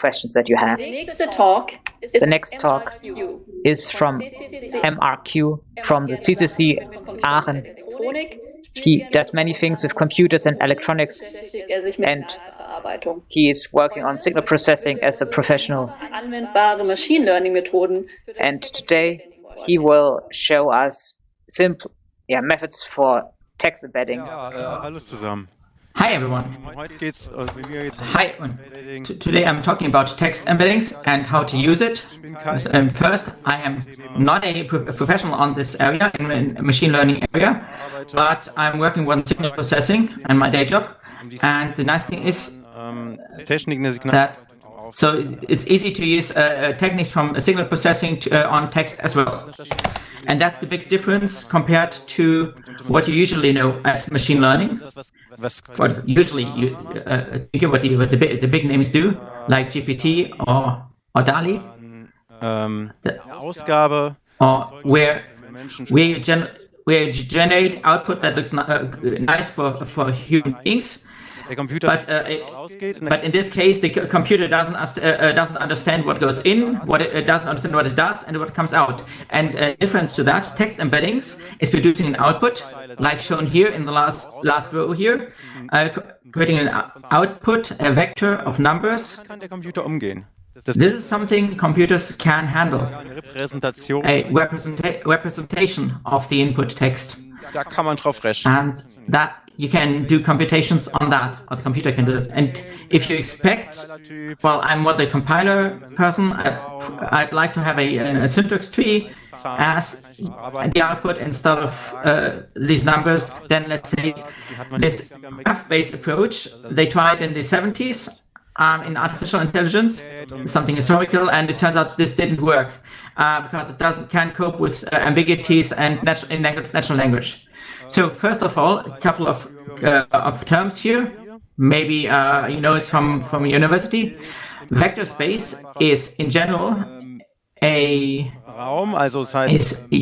questions that you have. The next talk is from MRQ from the CCC Aachen. He does many things with computers and electronics, and he is working on signal processing as a professional. And today he will show us simple methods for text embedding. Hallo zusammen. Hi everyone. Heute geht's mir jetzt Hi. Today I'm talking about text embeddings and how to use it. First, I am not a professional on this area, in machine learning area, but I'm working on signal processing and my day job. And the nice thing is that so it's easy to use techniques from signal processing on text as well. And that's the big difference compared to what you usually know at machine learning. What usually you think what the big names do, like GPT or DALI, or where you generate output that looks nice for human beings. But in this case, the computer doesn't understand what goes in, it doesn't understand what it does, and what comes out. And difference to that, text embeddings is producing an output, like shown here in the last row here, creating an output, a vector of numbers. This is something computers can handle, a representation of the input text. And that you can do computations on that, or the computer can do it. And if you expect, well, I'm more the compiler person, I'd like to have a syntax tree as the output instead of these numbers, then let's say this graph-based approach, they tried in the 70s in artificial intelligence, something historical, and it turns out this didn't work because it can't cope with ambiguities and natural language. So first of all, a couple of terms here. Maybe you know it from university. Vector space is in general a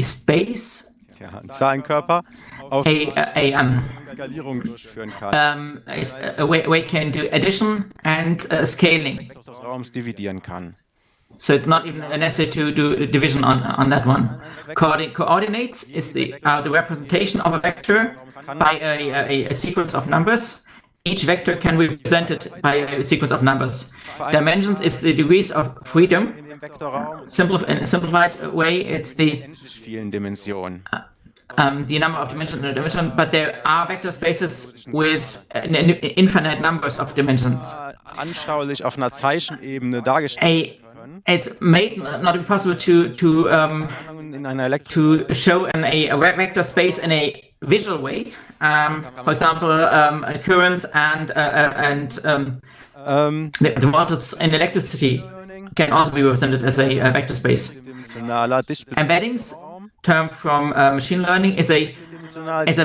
space, Zahlenkörper, where you can do addition and scaling. So it's not even necessary to do division on that one. Coordinates is the representation of a vector by a sequence of numbers. Each vector can be represented by a sequence of numbers. Dimensions is the degrees of freedom. In a simplified way, it's the number of dimensions, but there are vector spaces with infinite numbers of dimensions. Anschaulich auf einer Zeichenebene dargestellt. It's made not possible to show a vector space in a visual way. For example, currents and the voltage in electricity can also be represented as a vector space. Embeddings, term from machine learning, is a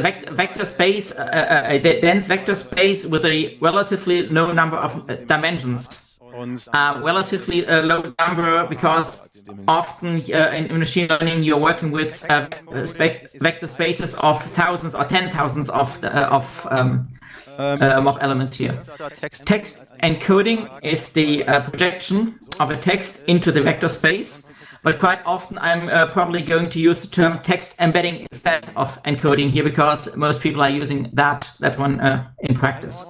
vector space, a dense vector space with a relatively low number of dimensions. Relatively low number because often in machine learning you're working with vector spaces of thousands or 10,000s of elements here. Text encoding is the projection of a text into the vector space, but quite often I'm probably going to use the term text embedding instead of encoding here because most people are using that one in practice.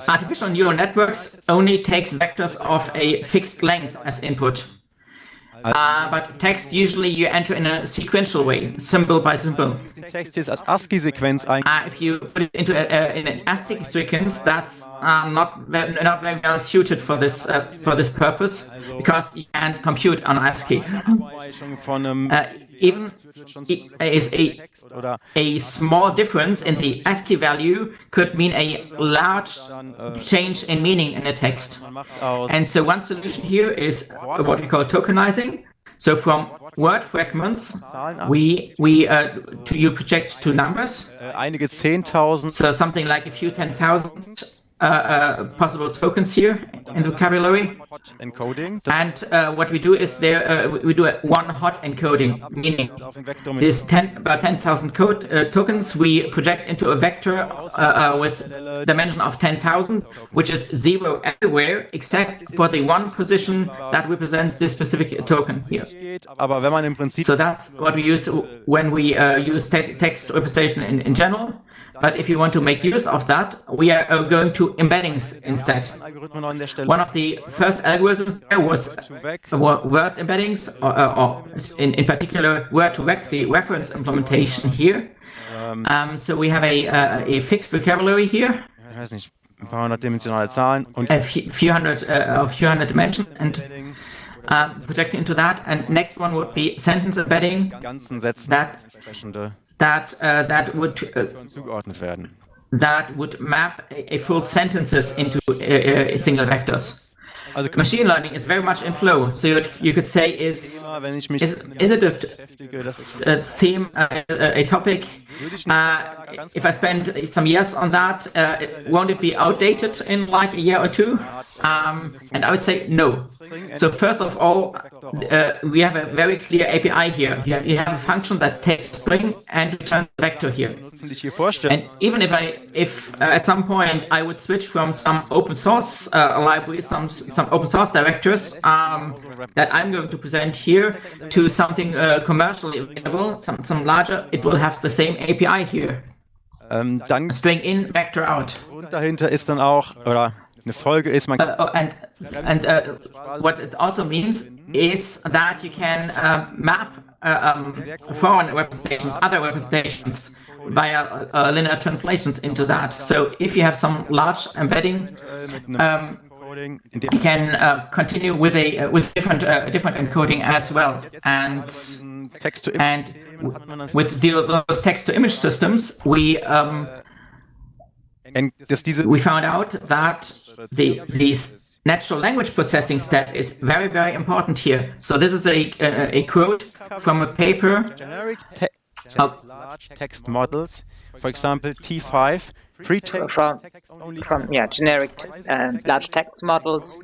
Artificial neural networks only takes vectors of a fixed length as input. But text usually you enter in a sequential way, symbol by symbol. If you put it into in an ASCII sequence, that's not very well suited for this purpose because you can't compute on ASCII. Even a small difference in the ASCII value could mean a large change in meaning in a text. And so one solution here is what we call tokenizing. So from word fragments, you project to numbers. So something like a few 10,000 possible tokens here in the vocabulary. Encoding. And what we do is we do a one hot encoding, meaning this about 10,000 tokens we project into a vector with dimension of 10,000, which is 0 everywhere except for the one position that represents this specific token here. So that's what we use when we use text representation in general. But if you want to make use of that, we are going to embeddings instead. One of the first algorithms there was word embeddings, or in particular word-to-vec, the reference implementation here. So we have a fixed vocabulary here, ein paar hundertdimensionale Zahlen und a few hundred dimensions, and projecting into that. And next one would be sentence embedding. ganzen Sätzen that would zugeordnet werden. that would map a full sentences into single vectors. Also Machine learning is very much in flow. So you could say wenn ich mich is it a theme, a topic? If I spend some years on that, won't it be outdated in like a year or two? And I would say no. So first of all, we have a very clear API here. You have a function that takes string and returns vector here. And even if at some point I would switch from some open source libraries, some open source directors that I'm going to present here to something commercially available, some larger, it will have the same API here. Dann String in, vector out. und dahinter ist dann auch, oder eine Folge ist, man And what it also means is that you can map foreign representations, other representations via linear translations into that. So if you have some large embedding, you can continue with different encoding as well. And with those text-to-image systems, we found out that these natural language processing step is very, very important here. So this is a quote from a paper. Large text models, for example, T5, from generic large text models,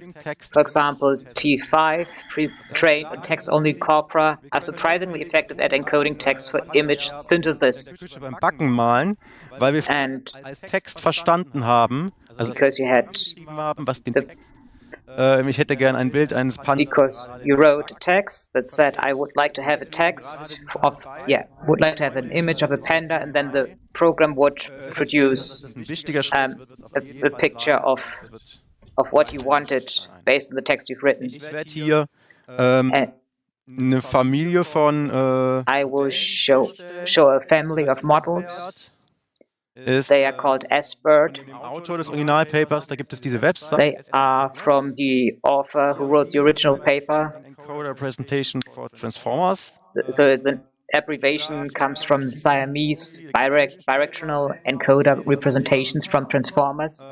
for example, T5, pre-trained on text-only corpora, are surprisingly effective at encoding text for image synthesis. beim Backenmalen, weil wir als Text verstanden haben, also because you had was den Text, ich hätte gern ein Bild eines Panzers. Because you wrote a text that said, I would like to have a text of, would like to have an image of a panda, and then the program would produce a picture of what you wanted based on the text you've written. Ich werde hier eine Familie von I will show a family of models. They are called S-Bird. Autor des Originalpapers, da gibt es diese Website. They are from the author who wrote the original paper. Encoder presentation for transformers. So the abbreviation comes from Siamese bidirectional encoder representations from transformers.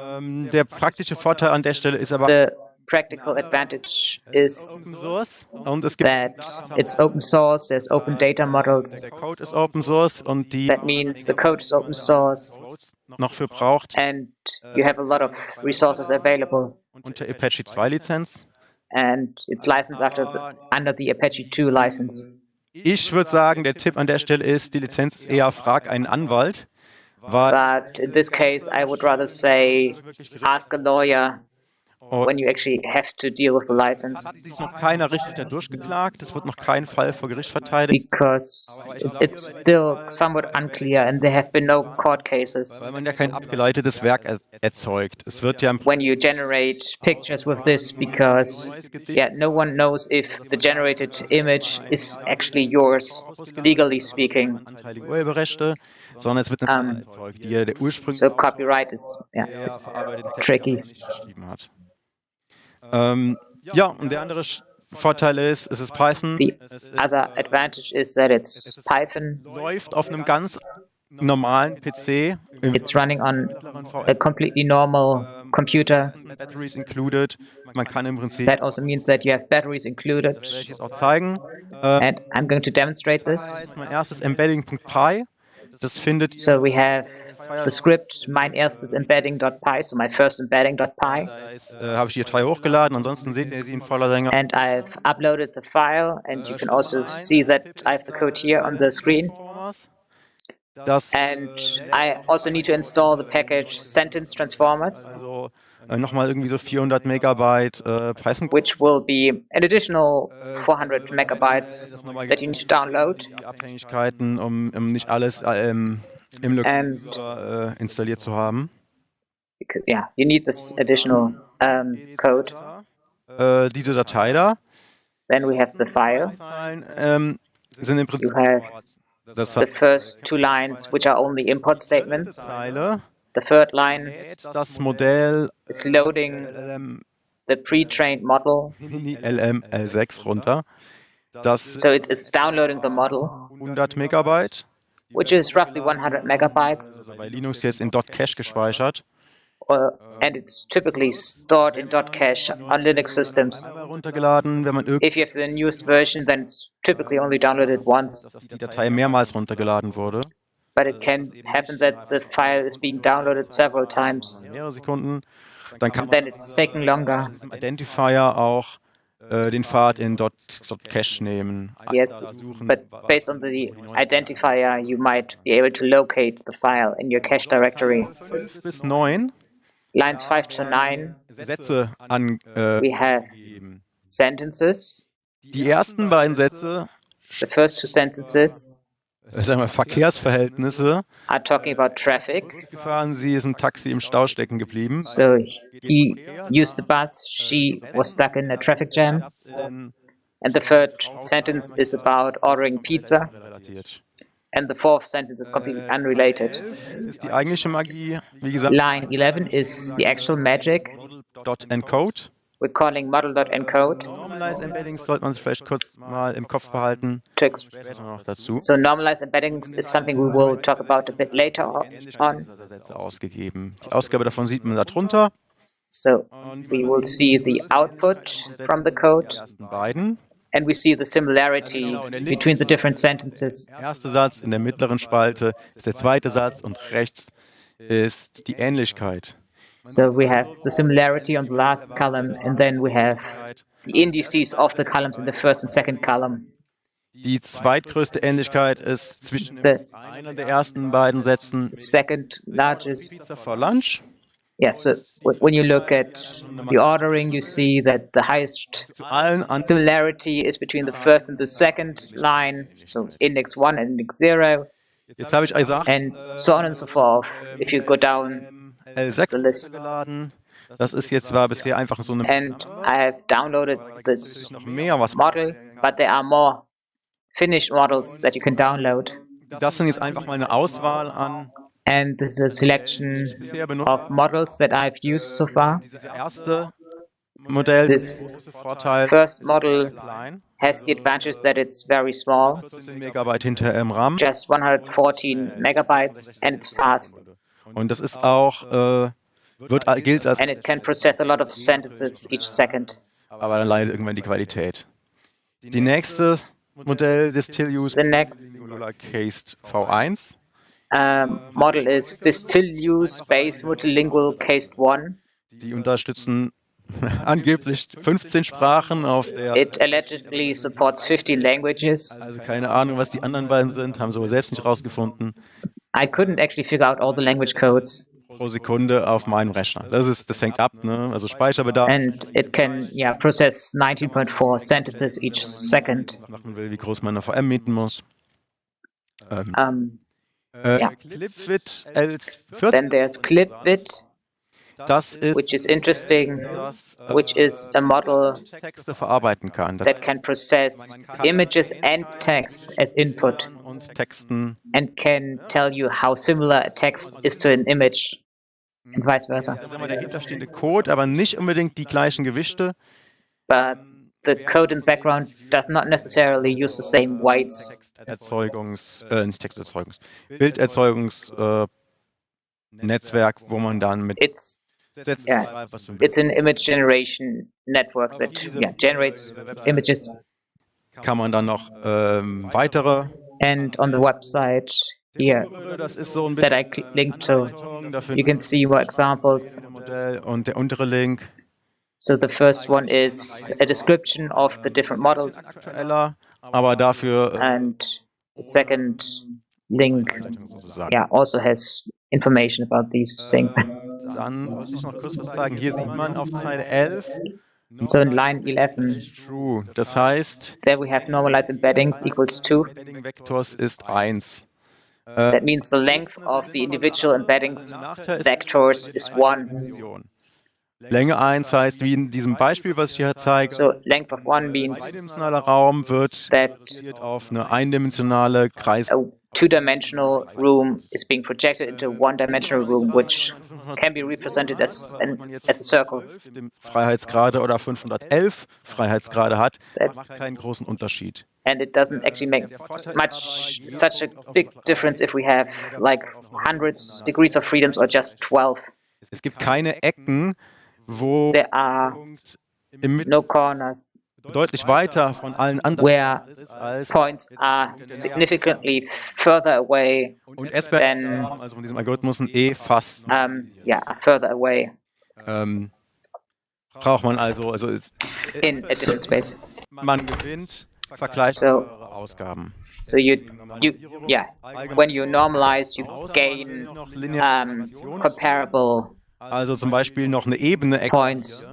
Der praktische Vorteil an der Stelle ist aber The practical advantage is Open Source und es gibt that it's open source, there's open data models. der Code ist Open Source und die That means the code is open source noch für braucht and you have a lot of resources available. unter Apache 2 Lizenz. And it's licensed under the Apache 2 license. Ich würde sagen, der Tipp an der Stelle ist, die Lizenz ist eher frag einen Anwalt, weil But in this case, I would rather say ask a lawyer when you actually have to deal with the license, hat sich noch keiner richtig da durchgeklagt, es wird noch kein Fall vor Gericht verteidigt, because it's still somewhat unclear and there have been no court cases. weil man ja kein abgeleitetes Werk erzeugt. Es wird ja When you generate pictures with this, because no one knows if the generated image is actually yours, legally speaking. anteilige Urheberrechte, sondern es wird eine erzeugt, die der Ursprung So copyright is tricky. geschrieben hat. Ja, und der andere Vorteil ist, es ist Python. The other advantage is that it's Python. Läuft auf einem ganz normalen PC. It's running on a completely normal computer. Batteries included. Man kann im Prinzip That also means that you have batteries included. das auch zeigen. And I'm going to demonstrate Das this. ist mein erstes Embedding.Pi. Das findet So we have the script, mein erstes Embedding.Pi, so my first Embedding.Pi. Habe ich die Datei hochgeladen, ansonsten seht ihr sie in voller Länge. And I've uploaded the file, and you can also see that I have the code here on the screen. And I also need to install the package sentence transformers, Also nochmal irgendwie so 400 Megabyte Python, which will be an additional 400 megabytes that you need to download. die Abhängigkeiten, um nicht alles im Local installiert zu haben. Yeah, you need this additional code. Diese Datei da. Then we have the file. Sind im Prinzip You have the first two lines, which are only import statements. Zeile. The third line Das Modell is loading the pre-trained model. Mini LM6 runter. So it's downloading the model, 100 Megabyte. which is roughly 100 megabytes. Also bei Linux jetzt in Dort Cache gespeichert. And it's typically stored in Dort cache on Linux systems. Runtergeladen, wenn man If you have the newest version, then it's typically only downloaded once. dass die Datei mehrmals runtergeladen wurde. But it can happen that the file is being downloaded several times. Mehrere Sekunden. Dann kann Then man it's taking longer. mit diesem Identifier auch den Pfad in Dort Cache nehmen. Yes, but based on the identifier, you might be able to locate the file in your cache directory. 5 bis 9 Lines 5 to 9, Sätze we have angegeben. sentences. Die ersten beiden Sätze, The first two sentences sagen wir Verkehrsverhältnisse. are talking about traffic. Gefahren, sie ist im Taxi im Stau stecken geblieben. So he used the bus, she was stuck in a traffic jam. And the third sentence is about ordering pizza. Relatiert. And the fourth sentence is completely unrelated. Das ist die eigentliche Magie. Wie gesagt, Line 11 is the actual magic. .encode. We're calling model.encode. Normalized Embeddings sollte man sich vielleicht kurz mal im Kopf behalten. Später noch dazu. So normalized embeddings is something we will talk about a bit later on. Sätze ausgegeben. Die Ausgabe davon sieht man da drunter. So we will see the output from the code, Die ersten beiden. and we see the similarity between the different sentences. Der erste Satz in der mittleren Spalte ist der zweite Satz und rechts ist die Ähnlichkeit. So we have the similarity on the last column, and then we have the indices of the columns in the first and second column. Die zweitgrößte Ähnlichkeit ist zwischen The einer der ersten beiden Sätzen second largest. Pizza for lunch. Yeah, so when you look at the ordering, you see that the highest Zu allen anderen similarity is between the first and the second line, so index 1 and index 0, Jetzt habe ich gesagt, and so on and so forth. If you go down L6 the list. geladen. Das ist jetzt war bisher einfach so eine And I have downloaded this noch mehr was. model, but there are more finished models that you can download. Das sind jetzt einfach mal eine Auswahl an And this is a selection bisher benutzt. of models that I've used so far. Das erste Modell, This der große Vorteil, first model klein, has the advantage that it's very small, 14 Megabyte hinterher im RAM. just 114 megabytes, and it's fast. Und das ist auch, gilt als, And it can process a lot of sentences each second. aber dann leidet irgendwann die Qualität. Die nächste Modell, das Still Use The next Cased V1. model is the still use base multilingual cased 1. Die unterstützen angeblich 15 Sprachen auf der, It allegedly supports 15 languages. also keine Ahnung, was die anderen beiden sind, haben sie wohl selbst nicht rausgefunden, I couldn't actually figure out all the language codes. pro Sekunde auf meinem Rechner. Das hängt ab, ne? Also Speicherbedarf, And it can, yeah, process 19.4 sentences each second. machen will, wie groß man eine VM mieten muss. Yeah. Clipfit L14, Then there's ClipVit, das ist, which is interesting, das which is a model Texte verarbeiten kann. Das that can process images and text as input und Texten and can tell you how similar a text is to an image and vice versa. das ist immer der hinterstehende Code, aber nicht unbedingt die gleichen Gewichte. But the code in the background does not necessarily use the same weights. Nicht Texterzeugungs, Bilderzeugungsnetzwerk, wo man dann mit It's Sätzen yeah, schreibt, was du it's an image generation network that generates images. kann man dann noch weitere And on the website, here Das ist so ein that I bisschen linked to. You can see more examples. Modell und der untere Link So the first one is a description of the different models, aktueller, aber dafür and the second link, sozusagen. yeah, also has information about these things. Dann wollte ich noch kurz was zeigen. Hier sieht man auf Zeile 11 So in line 11, true. Das heißt, there we have normalized embeddings equals 2. Embedding Vektors ist 1. That means the length of the individual embeddings vectors is 1. Länge 1 heißt, wie in diesem Beispiel, was ich hier zeige, So length of 1 means zweidimensionaler Raum wird that reduziert auf eine eindimensionale Kreis. a two-dimensional room is being projected into a one-dimensional room, which can be represented as a circle. Freiheitsgrade oder 511 Freiheitsgrade hat, macht keinen großen Unterschied. And it doesn't actually make such a big difference if we have like hundreds degrees of freedoms or just 12. Es gibt keine Ecken, wo There are im Mittel no corners deutlich weiter von allen anderen where ist als points are significantly further away und than also von diesem Algorithmus ein fast further away braucht man also ist, in a different space. man gewinnt vergleichbare Ausgaben. So when you normalize, you gain comparable Also zum Beispiel noch eine Ebene points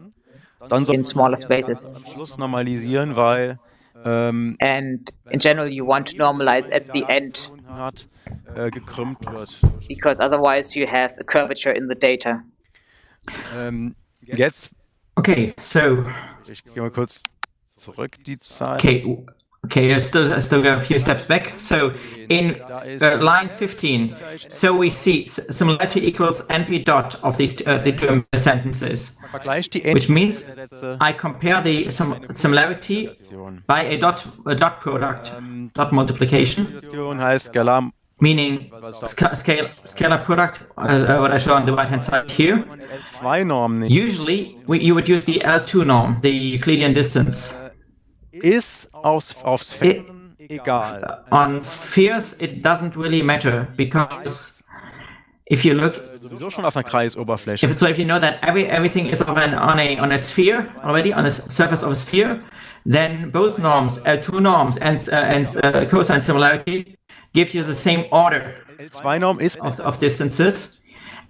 dann soll in smaller spaces. am Schluss normalisieren, weil And in general, you want to normalize at the end gekrümmt wird. because otherwise you have a curvature in the data. Jetzt, Okay, so ich gehe mal kurz zurück die Zeit. okay, I still go a few steps back. So in line 15, so we see similarity equals NP dot of these the two sentences, Vergleicht die which means I compare the similarity by a dot product, dot multiplication, Endposition heißt Skalar meaning scalar product, what I show on the right hand side here. L2-Norm nicht. Usually you would use the L2 norm, the Euclidean distance. Ist auf Sphären egal. On spheres, it doesn't really matter because if you look, Sowieso schon auf einer Kreisoberfläche. if you know that everything is on a sphere already, on the surface of a sphere, then both norms, L2 norms and cosine similarity, give you the same order L2-Norm ist of distances,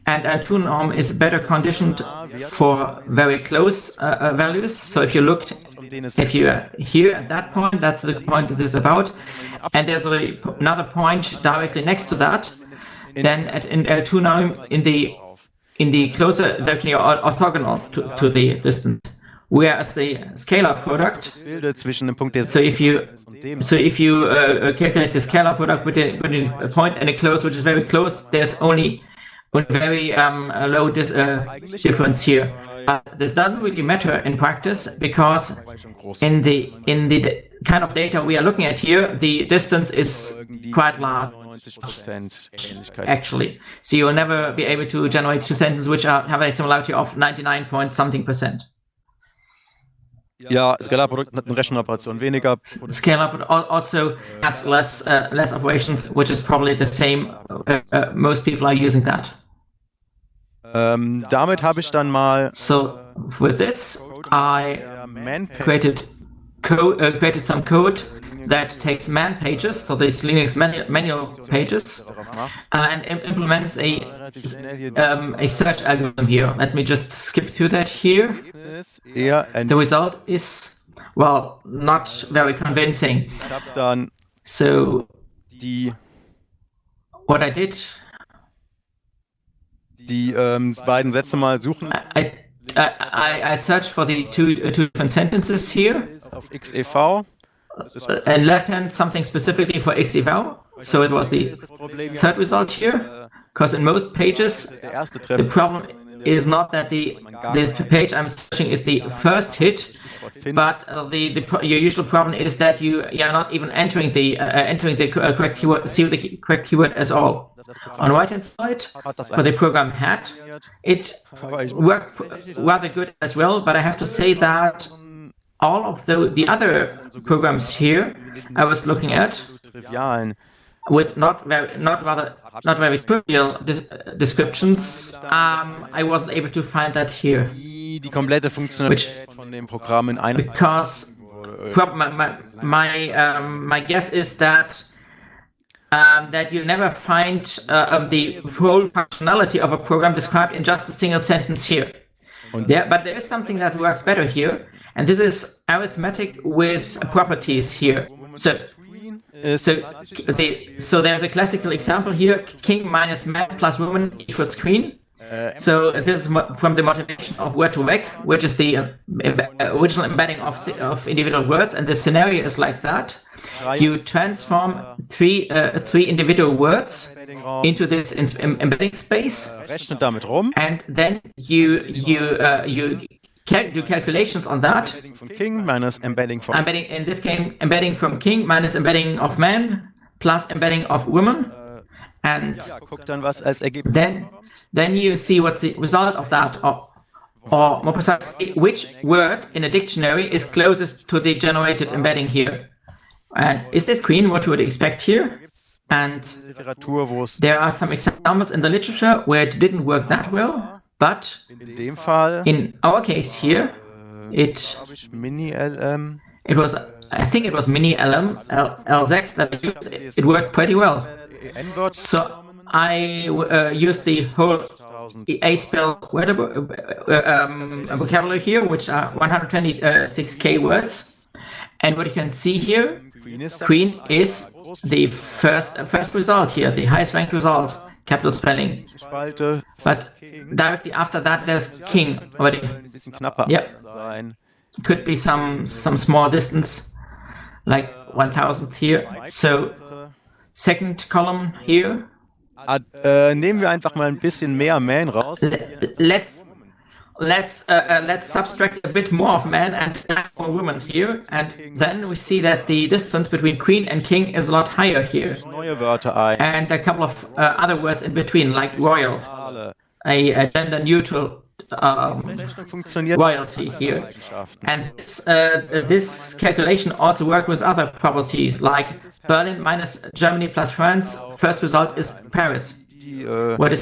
and L2 norm is better conditioned for very close values. So if you looked. If you are here at that point, that's the point it is about, and there's another point directly next to that, then in L2 norm in the closer direction you're orthogonal to the distance, whereas the scalar product. bildet zwischen dem Punkt der So if you calculate the scalar product between a point and a close which is very close, there's only a very low difference here. But this doesn't really matter in practice because in the kind of data we are looking at here, the distance is quite large 90% Ähnlichkeit. actually. So you'll never be able to generate two sentences which have a similarity of 99 point something %. Ja, Skalarprodukt hat eine Rechenoperation weniger. Scalar also has less operations, which is probably the same. Most people are using that. Damit habe ich dann mal So with this, I created created some code that takes man pages, so these Linux manual pages, and implements a search algorithm here. Let me just skip through that here. The result is, well, not very convincing. So what I did, die beiden Sätze mal suchen. I searched for the two different sentences here. Auf XEV. And left hand something specifically for XEV. So it was the third result here. Because in most pages, the problem is not that the page I'm searching is the first hit, but your usual problem is that you are not even entering the correct keyword, see the correct keyword as all. On the right hand side, for the program hat, it worked rather good as well, but I have to say that all of the other programs here I was looking at with not very trivial descriptions, I wasn't able to find that here. Die komplette Funktionalität von dem Programm in einem. Because my guess is that that you never find the whole functionality of a program described in just a single sentence here. But there is something that works better here, and this is arithmetic with properties here. So there's a classical example here: king minus man plus woman equals queen. So this is from the motivation of word to vec, which is the original embedding of individual words, and the scenario is like that. You transform three individual words into this embedding space, and then you do calculations on that. Embedding in this case, embedding from king minus embedding of man plus embedding of woman, and then you see what's the result of that, or more precisely, which word in a dictionary is closest to the generated embedding here. And is this queen what you would expect here? And there are some examples in the literature where it didn't work that well, but in our case here, it was, I think it was mini LM, L6 that I used. It worked pretty well. So I used the whole A-spell vocabulary here, which are 126k words. And what you can see here, queen is the first result here, the highest ranked result, capital spelling. But directly after that, there's king already. Yep. Could be some small distance, like 1,000th here. So second column here. Nehmen wir einfach mal ein bisschen mehr man raus. Let's subtract a bit more of man and more women here, and then we see that the distance between queen and king is a lot higher here. And a couple of other words in between, like royal, a gender-neutral royalty here. And this calculation also works with other properties, like Berlin minus Germany plus France. First result is Paris. What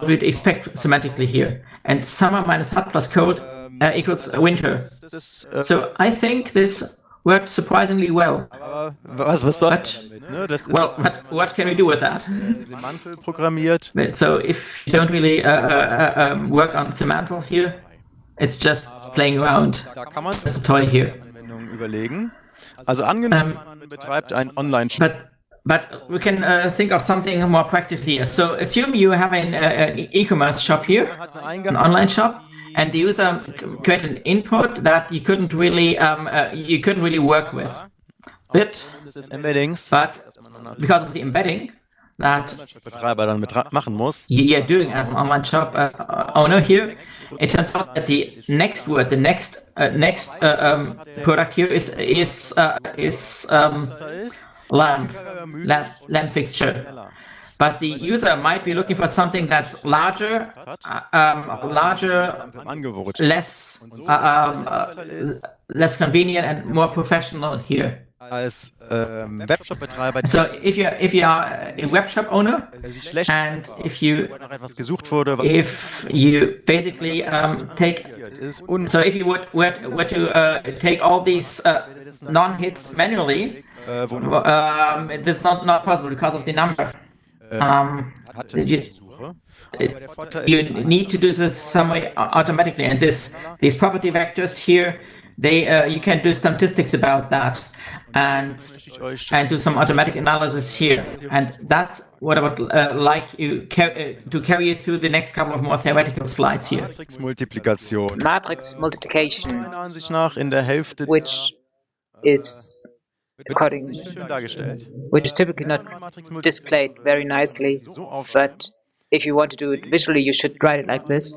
we'd expect semantically here? And summer minus hot plus cold equals winter. So I think this worked surprisingly well. But what can we do with that? So if you don't really work on semantical here, it's just playing around. It's a toy here. But we can think of something more practical here. So assume you have an e-commerce shop here, an online shop, and the user created an input that you couldn't really work with. But because of the embedding that you're doing as an online shop owner here, it turns out that the next word, the next product here is lamp fixture. But the user might be looking for something that's larger, less convenient and more professional here. So if you are a web shop owner, and if you basically if you were to take all these non-hits manually, this is not possible because of the number. You need to do this some way automatically, and these property vectors here, you can do statistics about that and do some automatic analysis here, and that's what I would like you to carry you through the next couple of more theoretical slides here. Matrix multiplication, which is which is typically not displayed very nicely, but if you want to do it visually, you should write it like this.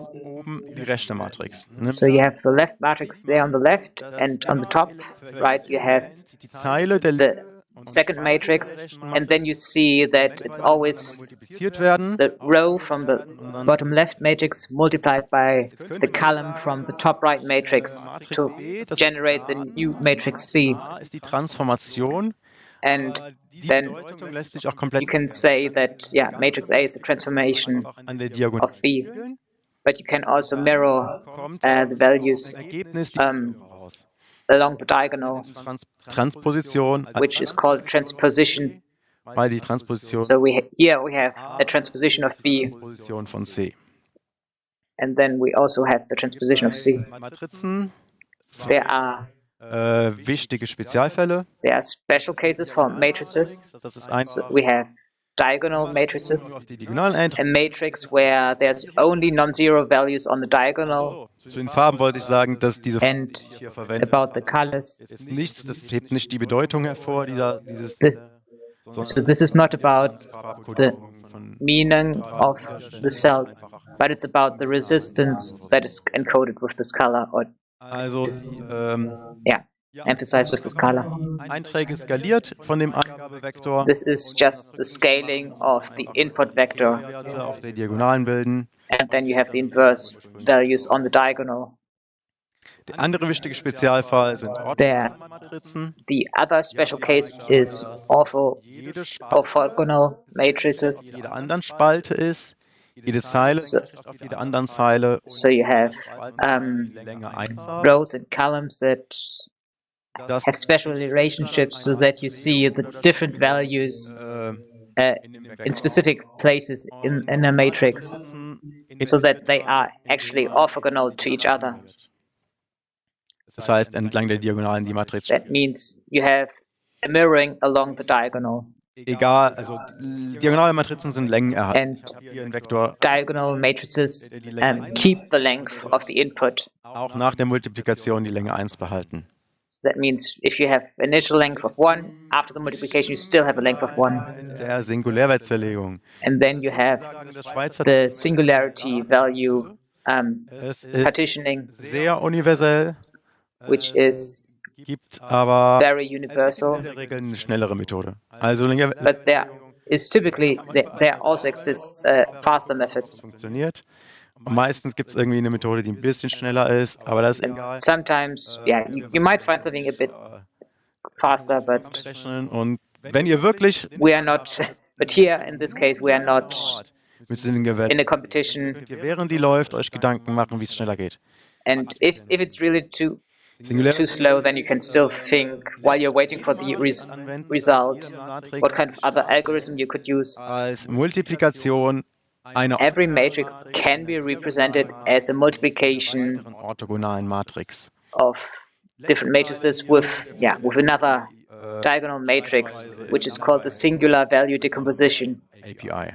So you have the left matrix there on the left, and on the top right you have the second matrix, and then you see that it's always multipliziert werden. the row from the bottom left matrix multiplied by the column from the top right matrix to generate the new matrix C. A ist die Transformation. And Die then Bedeutung lässt sich auch komplett you can say that, yeah, matrix A is a transformation an der Diagonale of B. spiegeln. But you can also mirror Kommt the values Ergebnis die raus. along the diagonal, Transposition, which is called transposition. weil die Transposition So here we have a transposition of B, Transposition von C. and then we also have the transposition of C. Matrizen, There are wichtige Spezialfälle. special cases for matrices. Das ist So we have diagonal matrices, auf die diagonalen a Einträge. matrix where there's only non-zero values on the diagonal, Zu den Farben wollte ich sagen, dass diese Farben, and die ich hier verwende, about the colors. ist nichts, das hebt nicht die Bedeutung hervor, dieses So this is not about the Farbkodierung von meaning of the cells, but it's about the resistance that is encoded with this color, or also emphasized with this color. Einträge skaliert von dem Eingabevektor, This is just the scaling of the input vector, Werte auf der Diagonalen bilden. and then you have the inverse values on the diagonal. Der andere wichtige Spezialfall sind Orthogonalmatrizen. The other special case is Jede Spalte orthogonal matrices. jeder anderen Spalte ist, jede Zeile auf jeder anderen Zeile So you have die Länge 1 haben. rows and columns that Das have special relationships so that you see the different values in specific places in a matrix, so that they are actually orthogonal to each other. Das heißt, entlang der Diagonalen die Matrize. That means you have a mirroring along the diagonal, Egal, also diagonale Matrizen sind Längen erhalten. and Ich habe hier einen Vektor diagonal matrices keep the length of the input. auch nach der Multiplikation die Länge 1 behalten. That means if you have initial length of 1, after the multiplication you still have a length of 1. Der Singulärwertzerlegung. And then you have Das Schweizer the singularity value es ist partitioning, sehr universell, which is gibt aber very in universal. der Regel eine schnellere Methode. Also But there also exists faster methods. funktioniert. Und meistens gibt es irgendwie eine Methode, die ein bisschen schneller ist, aber das ist And egal. sometimes, yeah, you might find something a bit faster, but Rechnen. Und wenn ihr wirklich we are not, but here in this case, we are not mit Sinnengewalt in a competition. könnt ihr, während die läuft, euch Gedanken machen, wie es schneller geht. And if it's really too Singulär slow, then you can still think while you're waiting for the result, what kind of other algorithm you could use. als Multiplikation einer Every matrix can be represented as a multiplication orthogonalen Matrix. of different matrices with another diagonal matrix, which is called the singular value decomposition. API.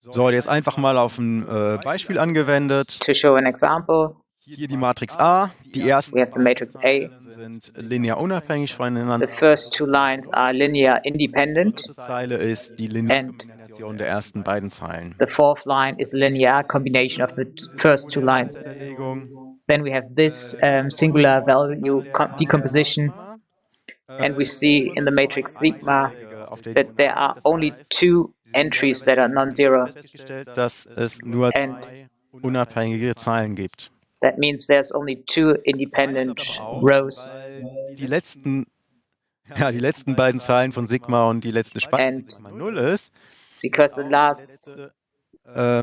So, jetzt einfach mal auf ein Beispiel angewendet. To show an example, Hier die Matrix A. Die ersten we have the matrix A. sind linear unabhängig voneinander. The first two lines are linear independent. Die Zeile ist die lineare Kombination der ersten beiden Zeilen. The fourth line is linear combination of the first two lines. Zerlegung. Then we have this singular value decomposition, and we see in the matrix sigma that there are only two entries that are non-zero. Festgestellt, dass es nur And zwei unabhängige Zeilen gibt. that means there's only two independent rows. Die letzten beiden Zeilen von Sigma und die letzte Spalte And Sigma 0 ist, because the last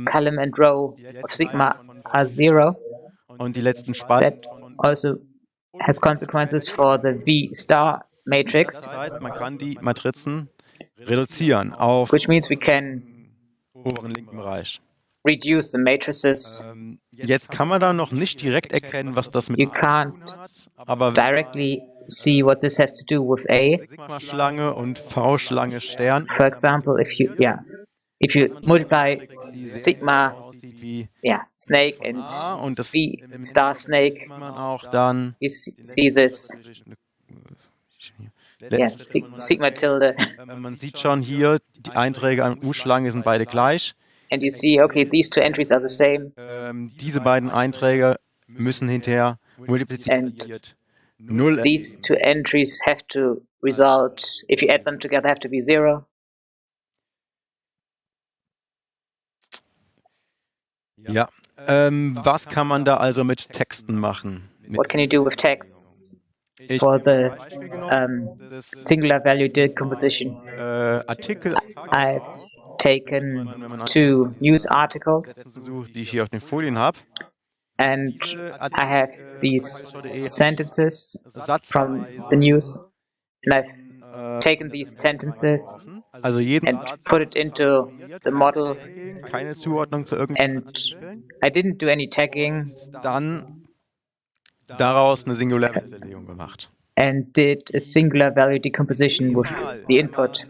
column and row of sigma are zero, und die letzten that Spalten. also has consequences for the V star matrix, Das heißt, man kann die Matrizen reduzieren auf which means we can den oberen linken Bereich. reduce the matrices. Jetzt kann man da noch nicht direkt erkennen, was das mit You A can't zu tun hat, aber directly see what this has to do with A. Sigma-Schlange und V-Schlange Stern For example, if you multiply sigma aussieht wie snake and A und das V star snake, sieht man auch dann you see this sigma tilde, man sieht schon hier, die Einträge an U-Schlange sind beide gleich. and you see, okay, these two entries are the same, Diese beiden Einträge müssen hinterher multipliziert 0. These two entries have to result, if you add them together, have to be 0. Ja, was kann man da also mit Texten machen? What can you do with texts for the singular value decomposition? Artikel. I've taken 2 news articles, Die ich hier auf den Folien habe. and I have these sentences from the news, and I've taken these sentences Also jeden and put it into the model, keine Zuordnung zu and irgendeinem. I didn't do any tagging Dann daraus eine Singularverlegung gemacht. and did a singular value decomposition with the input.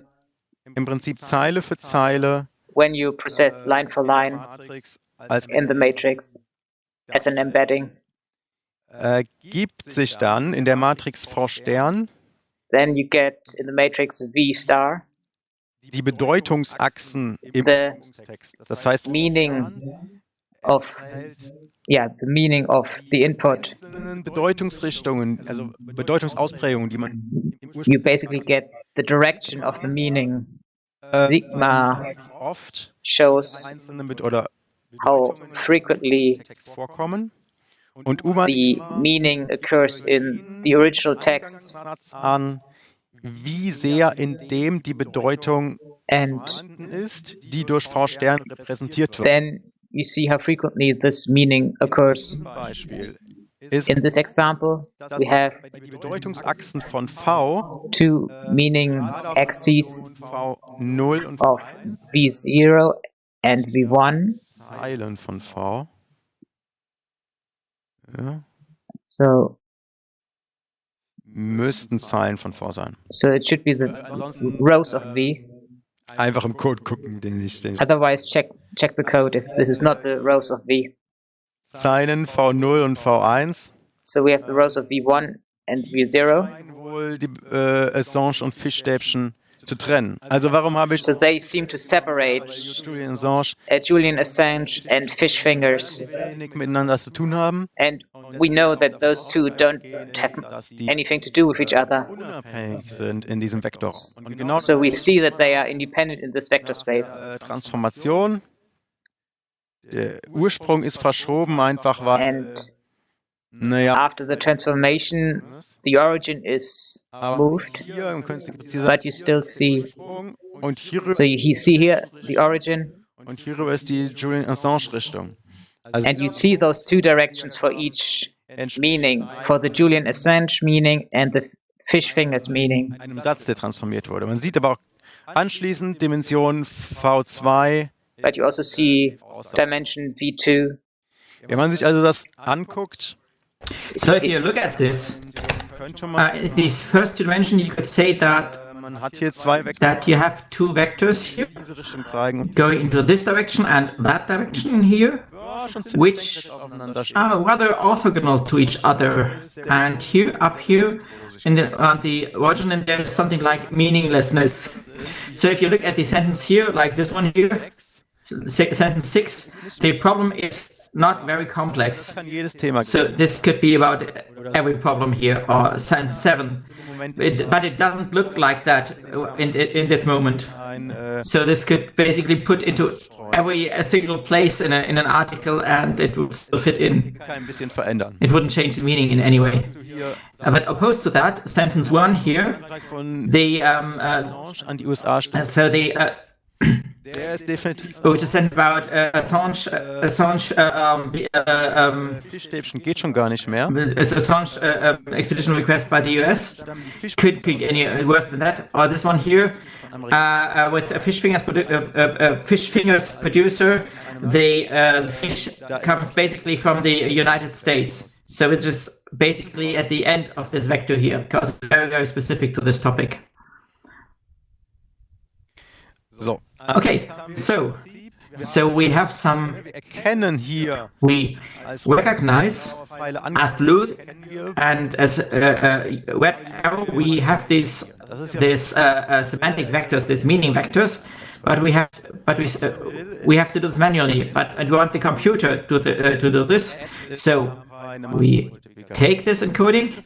Im Prinzip Zeile für Zeile When you process line for line Matrix als in the matrix as an embedding, gibt sich dann in der Matrix V Stern then you get in the matrix V star die Bedeutungsachsen im the Text. Das heißt, meaning of the meaning of the input. Bedeutungsrichtungen, also Bedeutungsausprägungen, die man im You basically get the direction of the meaning. Sigma oft shows einzelne mit oder how frequently Text vorkommen. Und U the meaning occurs in the original text, an, wie sehr in dem die Bedeutung and vorhanden ist, die durch V Stern repräsentiert wird. then you see how frequently this meaning occurs. Zum Beispiel ist, In this example, we have die Bedeutungsachsen von V 2 meaning axes V0 und of V0 and V1. Zeilen von V. Ja, So müssten Zeilen von V sein. it should be the rows of V. Einfach im Code gucken, den ich Otherwise, check the code if this is not the rows of V. Zeilen V0 und V1. So we have the rows of V1 and V0. Wohl die Assange und Fischstäbchen zu trennen. Also warum habe ich So they seem to separate Julian Assange Julian Assange and fish fingers. wenig miteinander zu tun haben? And we know that those two don't have anything to do with each other. Unabhängig sind in diesem Vektor. Und genau So we see that they are independent in this vector space. Transformation. Der Ursprung ist verschoben, einfach weil, And naja, after the transformation, the origin is moved, hier im Künstlichen but you still see. und hier So you see here the origin, und hierüber ist die Julian Assange Richtung. Also and you see those 2 directions for each meaning, for the Julian Assange meaning and the fish fingers meaning. einem Satz, der transformiert wurde. Man sieht aber auch anschließend Dimension V2. But you also see dimension V2. Wenn man sich also das anguckt, So if you look at this, könnte man, this first dimension, you could say that man hat hier 2 Vektoren, you have 2 vectors here die diese Richtung zeigen und going into this direction and that direction here, schon ziemlich which senkrecht aufeinander stehen. are rather orthogonal to each other. And here, up here, on the origin, there is something like meaninglessness. So if you look at the sentence here, like this one here, sentence 6, the problem is not very complex. Kann jedes Thema So this could be about every problem here, or sentence 7. But it doesn't look like that in this moment. So this could basically put into every single place in an article, and it would still fit in. ein bisschen verändern. It wouldn't change the meaning in any way. Hier But opposed to that, sentence 1 here, von the Assange an die USA spielt, so the der ist definitiv which is sent about Assange Fischstäbchen geht schon gar nicht mehr. Assange expedition request by the US could get any worse than that. Or this one here with a fish fingers producer, the fish comes basically from the United States. So it is basically at the end of this vector here, because it's very, very specific to this topic. So, Okay, so we have some, wir erkennen hier we recognize Pfeile as blue and as red arrow, we have these semantic vectors, these meaning vectors, but we have to do this manually. But I want the computer to do this. So we take this encoding,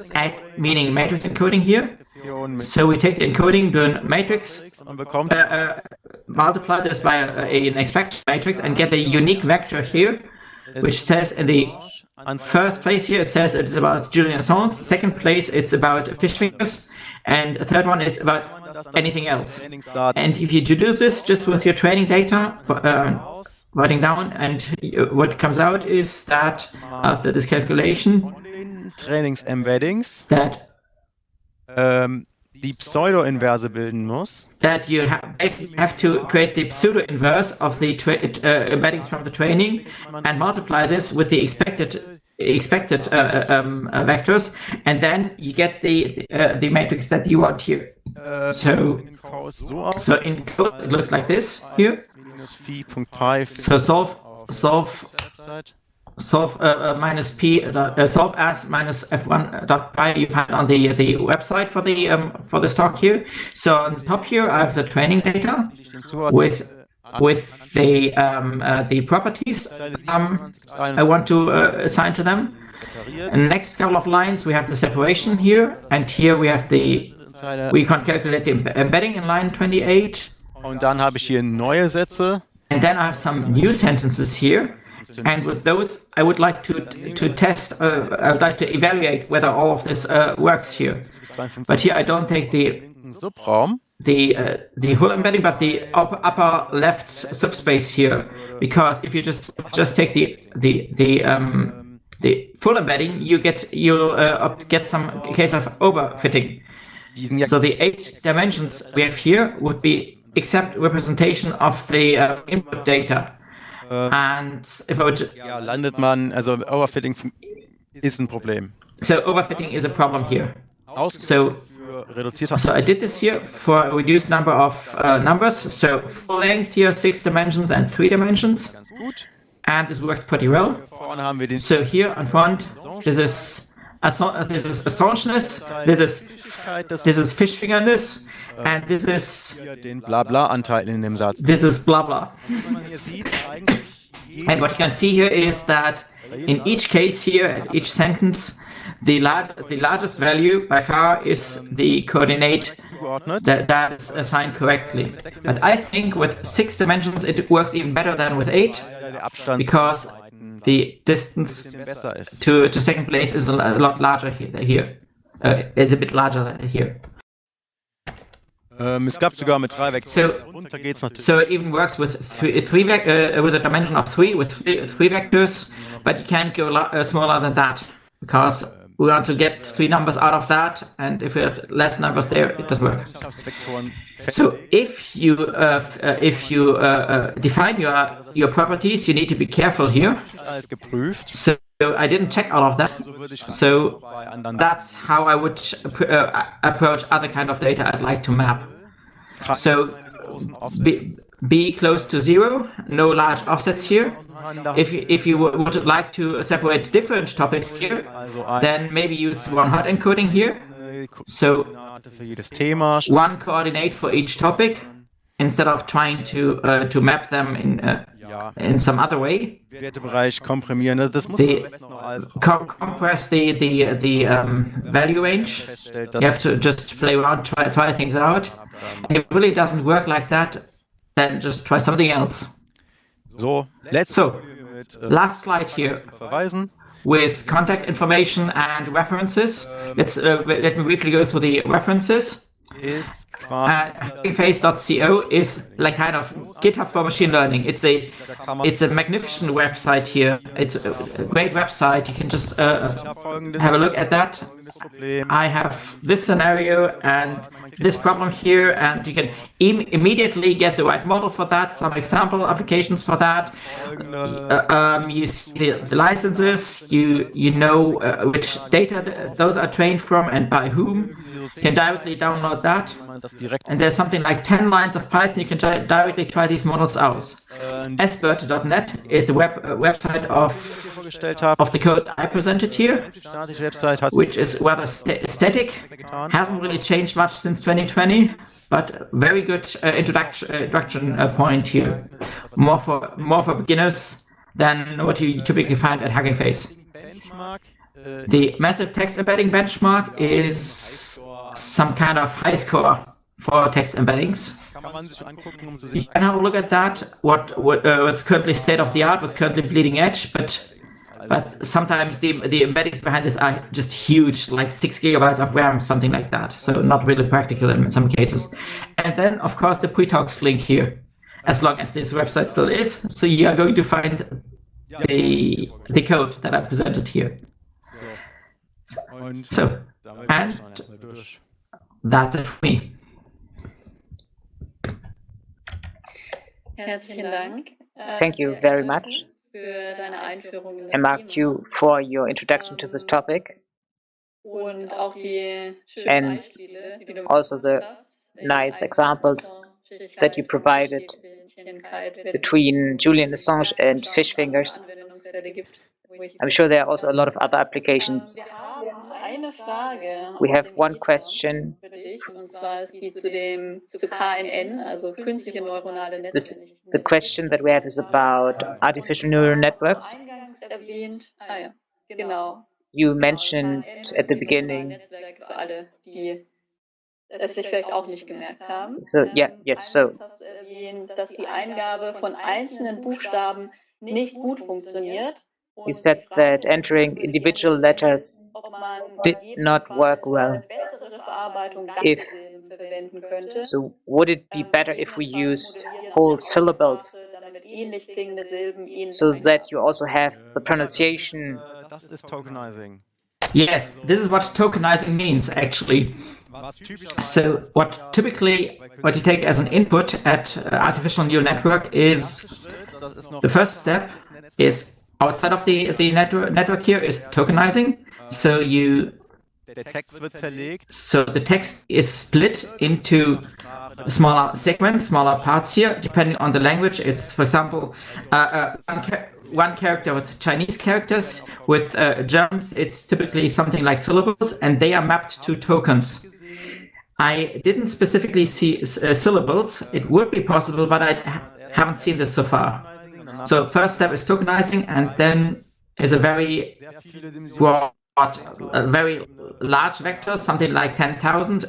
meaning matrix encoding here. So we take the encoding, do a matrix, multiply this by an expected matrix, and get a unique vector here, which says in the first place here, it says it's about Julian Assange. Second place, it's about fish fingers. And the third one is about anything else. And if you do this just with your training data, writing down, and what comes out is that after this calculation, Trainings-Embeddings, that die Pseudo-Inverse bilden muss. That you basically have to create the pseudo-inverse of the embeddings from the training and multiply this with the expected vectors, and then you get the matrix that you want here. So in code it looks like this here. So solve minus p solve as minus f1 dot pi you find on the website for this talk here. So on the top here I have the training data with the properties I want to assign to them. And next couple of lines we have the separation here, and here we have we can calculate the embedding in line 28. Und dann habe ich hier neue Sätze. And then I have some new sentences here. And with those, I would like to test, I would like to evaluate whether all of this works here. But here I don't take the whole embedding, but the upper left subspace here, because if you just take the full embedding, you'll get some case of overfitting. So the 8 dimensions we have here would be exact representation of the input data. And if I would landet man, also Overfitting ist ein Problem. So overfitting is a problem here. So I did this here for a reduced number of numbers. So full length here, 6 dimensions and 3 dimensions. And this works pretty well. So here on front, this is Assangeness, this is Fischfingerness, and this is den Blabla-Anteil in dem Satz. This is blah blah. And what you can see here is that in each case here, each sentence, the largest value by far is the coordinate that is assigned correctly. But I think with 6 dimensions it works even better than with 8, because the distance to second place is a lot larger here. Is a bit larger than here. Es gab sogar mit 3 Vektoren. So it even works with with a dimension of 3 with 3 vectors, but you can't go smaller than that, because we want to get 3 numbers out of that, and if we have less numbers there, it doesn't work. So if you define your properties, you need to be careful here. So I didn't check all of that. So that's how I would approach other kind of data I'd like to map. So be close to 0, no large offsets here. If you would like to separate different topics here, then maybe use one hot encoding here. So one coordinate for each topic, instead of trying to map them in some other way. Compress the value range. You have to just play around, try things out. And if it really doesn't work like that, then just try something else. So last slide here with contact information and references. Let me briefly go through the references. Face.co is like kind of GitHub for machine learning. It's a magnificent website here. It's a great website. You can just have a look at that. I have this scenario and this problem here, and you can immediately get the right model for that, some example applications for that. You see the licenses, you know which data those are trained from and by whom. You can directly download that. And there's something like 10 lines of Python. You can directly try these models out. Sbert.net is the website of the code I presented here, which is rather static. Hasn't really changed much since 2020, but very good introduction point here. More for beginners than what you typically find at Hugging Face. The massive text embedding benchmark is some kind of high score for text embeddings. You can have a look at that, what's currently state of the art, what's currently bleeding edge, but sometimes the embeddings behind this are just huge, like 6 gigabytes of RAM, something like that. So not really practical in some cases. And then, of course, the pre-talks link here, as long as this website still is. So you are going to find the code that I presented here. So, and that's it for me. Herzlichen Dank. Thank you very much, Für deine Einführung in das MRQ, for your introduction to this topic, und auch die schönen and Beispiele, die du also the mitgebracht hast, nice examples that you provided between Julian Assange and fish fingers. I'm sure there are also a lot of other applications. Wir haben eine Frage We aus have dem one Chat question. für dich, und zwar ist die zu KNN, also künstliche neuronale Netze. The question that we have is about artificial neural networks. Eingangs erwähnt, ja, genau. You mentioned at the beginning. Netzwerke für alle, die es sich vielleicht auch nicht gemerkt haben. So yeah, yes. So Eingangs hast du erwähnt, dass die Eingabe von einzelnen Buchstaben nicht gut funktioniert. you said that entering individual letters did not work well. If so, would it be better if we used whole syllables so that you also have the pronunciation? Das ist Tokenizing. Yes, this is what tokenizing means, actually. So what you take as an input at artificial neural network is the first step is outside of the network here is tokenizing. So Der Text wird zerlegt. So the text is split into smaller segments, smaller parts here, depending on the language. It's, for example, one character with Chinese characters. With Germans, it's typically something like syllables, and they are mapped to tokens. I didn't specifically see syllables. It would be possible, but I haven't seen this so far. So first step is tokenizing, and then is a very broad, a very large vector, something like 10,000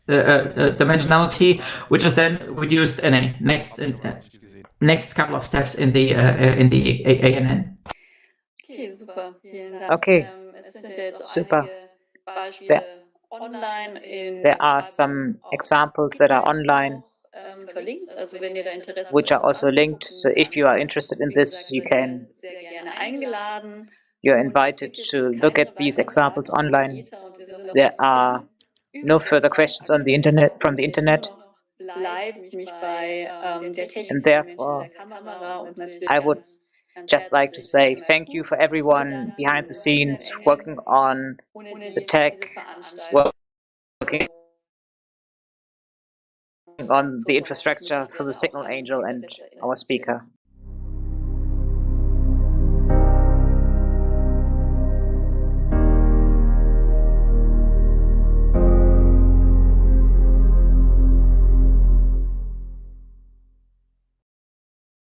dimensionality, which is then reduced in a next couple of steps in the ANN. Okay, super. Vielen Dank. Okay, Es sind ja jetzt super. Beispiele online There are some examples that are online, verlinkt, also wenn ihr da Interesse which are habt, also linked. So if you are interested in this, you can. sehr gerne eingeladen. You're invited to look at these examples online. There are no further questions on the internet from the internet, and therefore I would just like to say thank you for everyone behind the scenes working on the tech, working on the infrastructure for the Signal Angel and our speaker.